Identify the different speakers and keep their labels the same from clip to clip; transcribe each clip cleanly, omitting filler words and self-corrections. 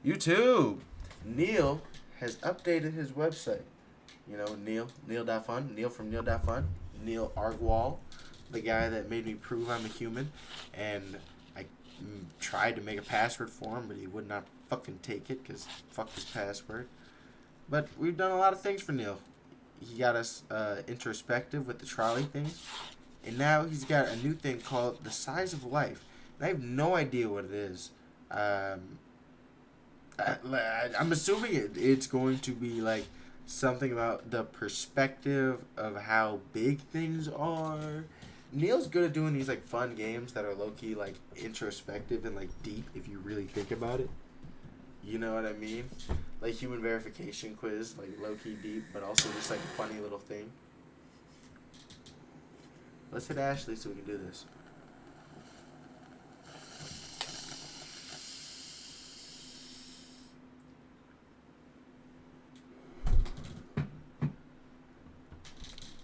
Speaker 1: YouTube. Neal has updated his website. You know, Neal.Fun, Neal from Neal.Fun, Neal Argwal, the guy that made me prove I'm a human, and I tried to make a password for him, but he would not fucking take it because fuck his password. But we've done a lot of things for Neal. He got us introspective with the trolley things, and now he's got a new thing called the size of life. And I have no idea what it is. Um, I'm assuming it's going to be like something about the perspective of how big things are. Neal's good at doing these like fun games that are low key like introspective and like deep if you really think about it. You know what I mean? Like human verification quiz, like low key deep, but also just like a funny little thing. Let's hit Ashley so we can do this.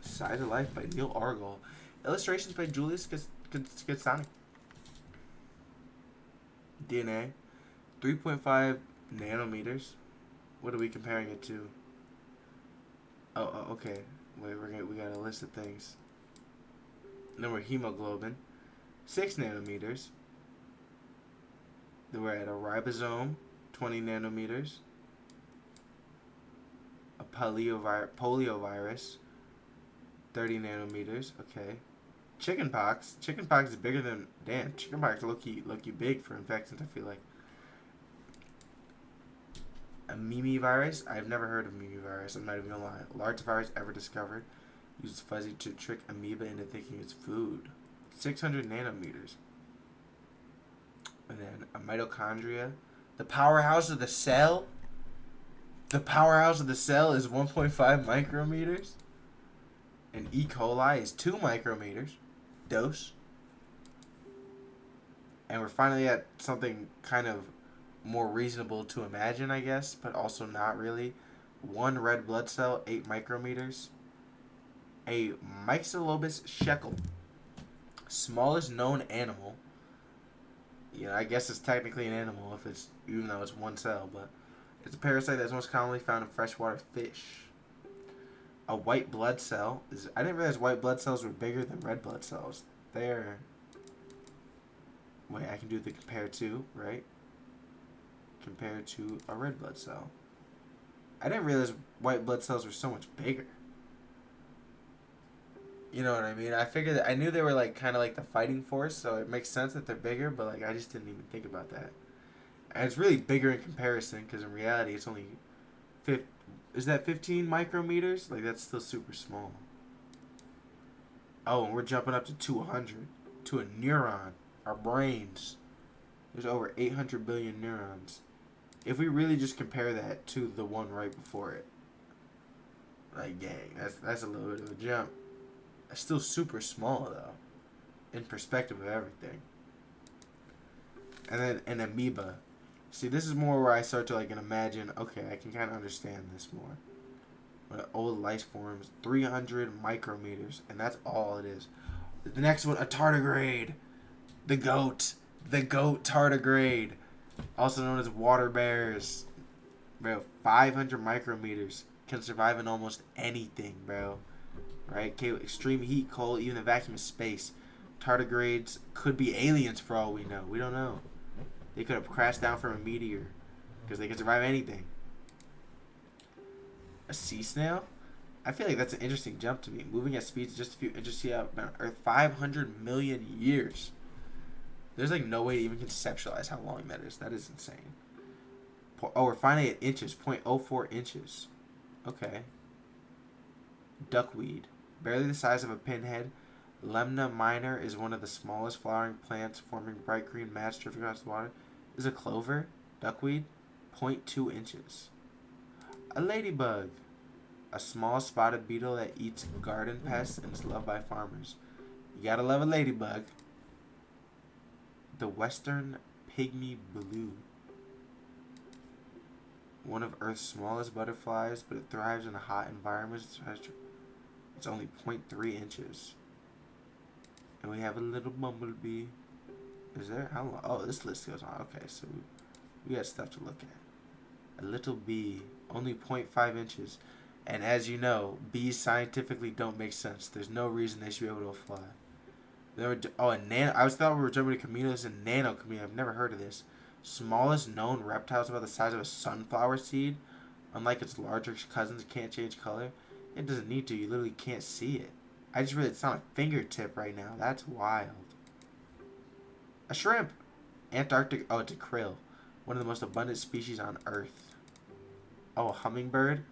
Speaker 1: Size of Life by Neal Argall. Illustrations by Julius Gatsani. DNA. 3.5 nanometers. What are we comparing it to? Okay. Wait, we got a list of things. Then we're hemoglobin. 6 nanometers. Then we're at a ribosome. 20 nanometers. A poliovirus. 30 nanometers. Okay. Chickenpox. Chickenpox is bigger than... Damn, chickenpox low key big for infections, I feel like. A Mimi virus. I've never heard of Mimi virus. I'm not even gonna lie. Largest virus ever discovered. Uses fuzzy to trick amoeba into thinking it's food. 600 nanometers. And then a mitochondria. The powerhouse of the cell. The powerhouse of the cell is 1.5 micrometers. And E. coli is 2 micrometers. Dose. And we're finally at something kind of more reasonable to imagine, I guess, but also not really. 1 red blood cell, 8 micrometers. A Myxolobus shekel, smallest known animal. Yeah, I guess it's technically an animal if it's even though it's 1 cell, but it's a parasite that's most commonly found in freshwater fish. A white blood cell is. I didn't realize white blood cells were bigger than red blood cells. They're. Wait, I can do the compare to, right? Compared to a red blood cell. I didn't realize white blood cells were so much bigger. You know what I mean? I figured that I knew they were like kind of like the fighting force, so it makes sense that they're bigger. But like I just didn't even think about that. And it's really bigger in comparison because in reality it's only, is that 15 micrometers? Like that's still super small. Oh, and we're jumping up to 200 to a neuron. Our brains. There's over 800 billion neurons. If we really just compare that to the one right before it, like dang, that's a little bit of a jump. It's still super small though, in perspective of everything. And then an amoeba. See, this is more where I start to like imagine. Okay, I can kind of understand this more. But old life forms, 300 micrometers, and that's all it is. The next one, a tardigrade, the goat, tardigrade, also known as water bears. Bro, 500 micrometers can survive in almost anything, bro. Right? Okay, extreme heat, cold, even the vacuum of space. Tardigrades could be aliens for all we know. We don't know. They could have crashed down from a meteor because they could survive anything. A sea snail? I feel like that's an interesting jump to me. Moving at speeds just a few inches out on Earth, 500 million years. There's like no way to even conceptualize how long that is. That is insane. Oh, we're finally at inches. 0.04 inches. Okay. Duckweed. Barely the size of a pinhead. Lemna minor is one of the smallest flowering plants forming bright green mats drifting across the water. Is a clover. Duckweed. 0.2 inches. A ladybug. A small spotted beetle that eats garden pests and is loved by farmers. You gotta love a ladybug. The western pygmy blue. One of Earth's smallest butterflies, but it thrives in hot environments. It's only 0.3 inches. And we have a little bumblebee. Is there? How long? Oh, this list goes on. Okay, so we got stuff to look at. A little bee, only 0.5 inches. And as you know, bees scientifically don't make sense. There's no reason they should be able to fly. There were, oh, a nano. I was thought we were jumping to Caminos and nano Camino. I've never heard of this. Smallest known reptile is about the size of a sunflower seed. Unlike its larger cousins, it can't change color. It doesn't need to. You literally can't see it. I just read it's on a fingertip right now. That's wild. A shrimp. Antarctic. Oh, it's a krill. One of the most abundant species on Earth. Oh, a hummingbird.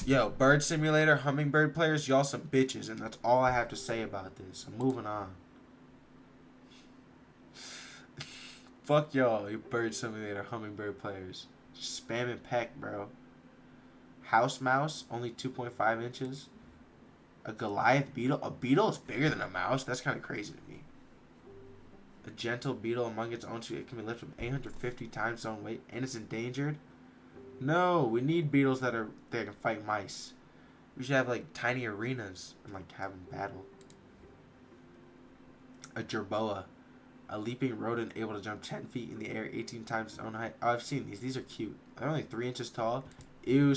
Speaker 1: Yo, Bird Simulator, hummingbird players, y'all some bitches, and that's all I have to say about this. I'm moving on. Fuck y'all, you Bird Simulator, hummingbird players. Just spam and peck, bro. House mouse, only 2.5 inches. A Goliath beetle. A beetle is bigger than a mouse? That's kind of crazy to me. A gentle beetle among its own species. It can be lifted 850 times its own weight, and it's endangered. No, we need beetles that can fight mice. We should have like tiny arenas and like have them battle. A jerboa, a leaping rodent able to jump 10 feet in the air, 18 times its own height. Oh, I've seen these. These are cute. They're only 3 inches tall. Ew,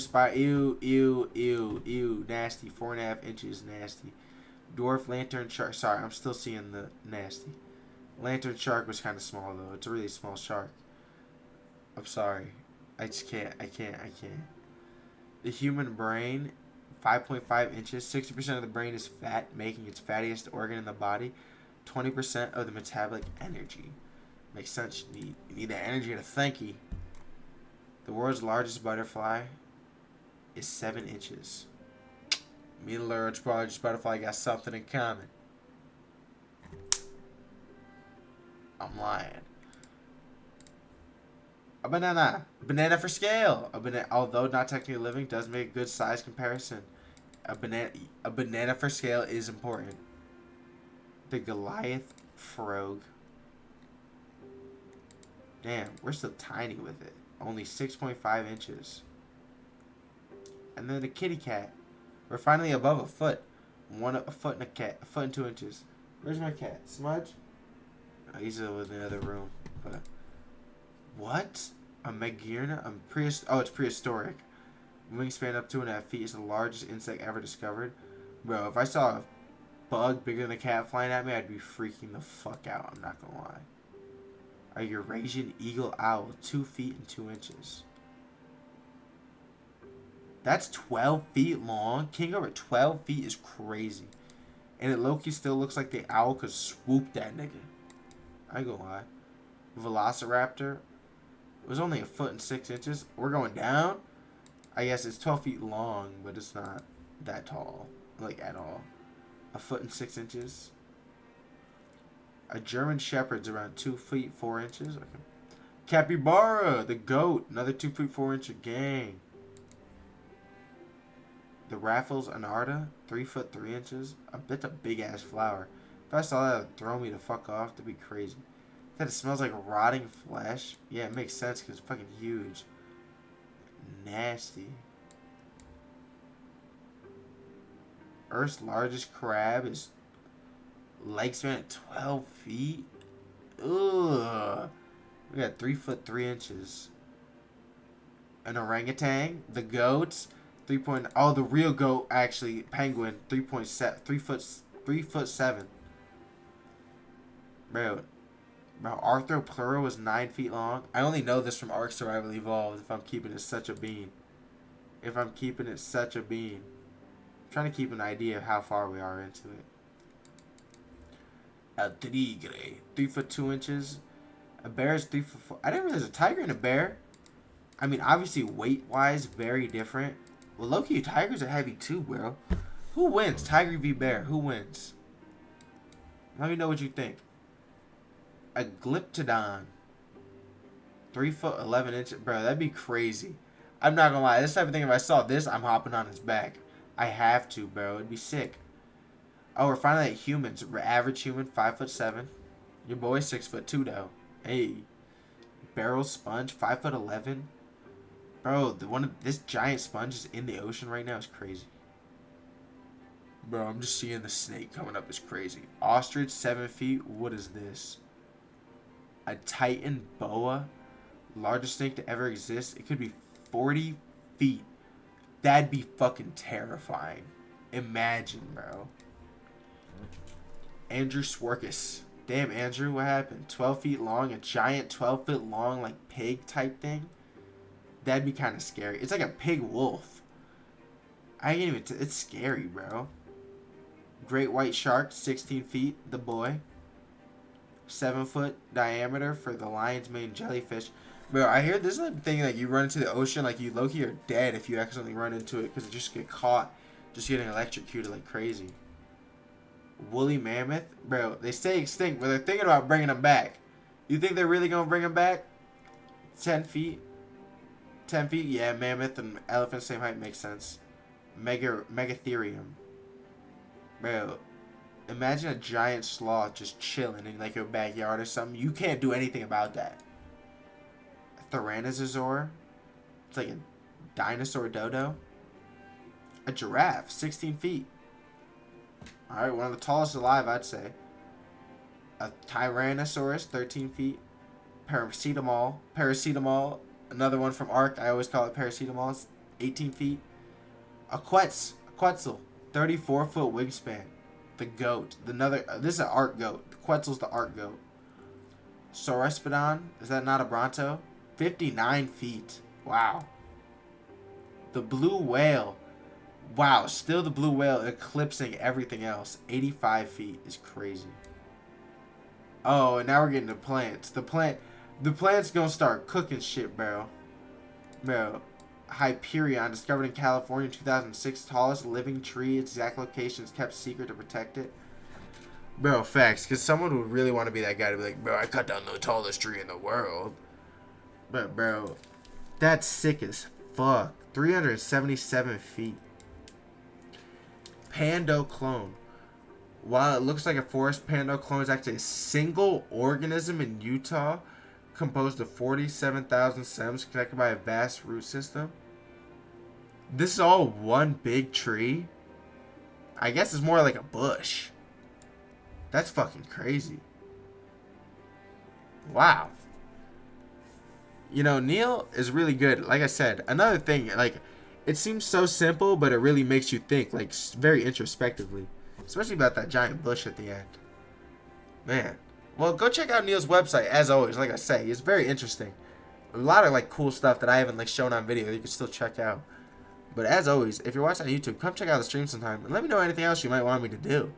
Speaker 1: ew, nasty. 4.5 inches, nasty. Dwarf lantern shark. Sorry, I'm still seeing the nasty. Lantern shark was kind of small though. It's a really small shark. I'm sorry. I just can't. I can't. The human brain, 5.5 inches. 60% of the brain is fat, making its fattiest organ in the body. 20% of the metabolic energy. Makes sense. You need that energy to thinky. The world's largest butterfly is 7 inches. Me and the largest butterfly got something in common. I'm lying. A banana. Banana for scale. A banana, although not technically living, does make a good size comparison. A banana for scale is important. The Goliath frog. Damn, we're still tiny with it. Only 6.5 inches. And then the kitty cat. We're finally above a foot. A foot and a foot and 2 inches. Where's my cat? Smudge? Oh, he's over in the other room. But what? A Megirna? It's prehistoric. Wingspan up 2.5 feet. Is the largest insect ever discovered. Bro, if I saw a bug bigger than a cat flying at me, I'd be freaking the fuck out. I'm not gonna lie. A Eurasian eagle owl, 2 feet and 2 inches. That's 12 feet long. King over 12 feet is crazy. And it low-key still looks like the owl could swoop that nigga. I ain't gonna lie. Velociraptor. It was only a foot and 6 inches. We're going down. I guess it's 12 feet long, but it's not that tall. Like, at all. A foot and 6 inches. A German Shepherd's around 2 feet 4 inches. Okay. Capybara, the goat, another 2 feet 4 inch gang. The Raffles Anarta, 3 foot 3 inches. I bet a big ass flower. If I saw that, it would throw me the fuck off. That'd be crazy. That it smells like rotting flesh. Yeah, it makes sense because it's fucking huge. Nasty. Earth's largest crab is leg span at 12 feet. Ugh. We got 3 foot 3 inches. An orangutan, the goats, the real goat actually, penguin, 3 foot 7. Bro, Arthropleura was 9 feet long. I only know this from Ark Survival Evolved. If I'm keeping it such a bean. I'm trying to keep an idea of how far we are into it. A tigre, 3 foot 2 inches. A bear is 3 foot 4. I didn't realize a tiger and a bear. I mean, obviously weight wise, very different. Well, low-key, tigers are heavy too, bro. Who wins? Tiger v bear. Who wins? Let me know what you think. A glyptodon, 3 foot 11 inches. Bro, that'd be crazy. I'm not gonna lie. This type of thing, if I saw this, I'm hopping on its back. I have to, bro. It'd be sick. Oh, we're finally at humans. We're average human, 5 foot 7. Your boy's 6 foot 2 though. Hey, barrel sponge, 5 foot 11. Bro, this giant sponge is in the ocean right now. Is crazy. Bro, I'm just seeing the snake coming up. Is crazy. Ostrich, 7 feet. What is this? A Titan boa, largest snake to ever exist. It could be 40 feet. That'd be fucking terrifying. Imagine, bro. Andrew Swerkus. Damn, Andrew, what happened? 12 feet long, a giant 12-foot long, like, pig type thing? That'd be kind of scary. It's like a pig wolf. I can't even... it's scary, bro. Great white shark, 16 feet, the boy. 7-foot diameter for the lion's mane jellyfish. Bro, I hear this is a thing that you run into the ocean, like, you low-key are dead if you accidentally run into it because you just get caught just getting electrocuted like crazy. Woolly mammoth? Bro, they stay extinct, but they're thinking about bringing them back. You think they're really going to bring them back? 10 feet? 10 feet? Yeah, mammoth and elephant, same height, makes sense. Megatherium. Bro, imagine a giant sloth just chilling in like your backyard or something. You can't do anything about that. A Tyrannosaur. It's like a dinosaur dodo. A giraffe, 16 feet. Alright, one of the tallest alive, I'd say. A Tyrannosaurus, 13 feet. Paracetamol. Another one from Ark. I always call it paracetamol. It's 18 feet. A Quetzal, 34-foot wingspan. The goat. This is an Ark goat. The Quetzal's the Ark goat. Saurospodon. Is that not a Bronto? 59 feet. Wow. The blue whale. Wow, still the blue whale eclipsing everything else. 85 feet is crazy. Oh, and now we're getting to plants. The plant's gonna start cooking shit, bro. Bro. Hyperion, discovered in California in 2006. Tallest living tree. Its exact location is kept secret to protect it. Bro, facts. Because someone would really want to be that guy to be like, bro, I cut down the tallest tree in the world. But, bro, that's sick as fuck. 377 feet. Pando clone. While it looks like a forest pando clone is actually a single organism in Utah composed of 47,000 stems connected by a vast root system. This is all one big tree? I guess it's more like a bush. That's fucking crazy. Wow. You know, Neal is really good. Like I said, another thing, like, it seems so simple, but it really makes you think, like, very introspectively. Especially about that giant bush at the end. Man. Well, go check out Neal's website, as always. Like I say, it's very interesting. A lot of, like, cool stuff that I haven't, like, shown on video that you can still check out. But as always, if you're watching on YouTube, come check out the stream sometime. And let me know anything else you might want me to do.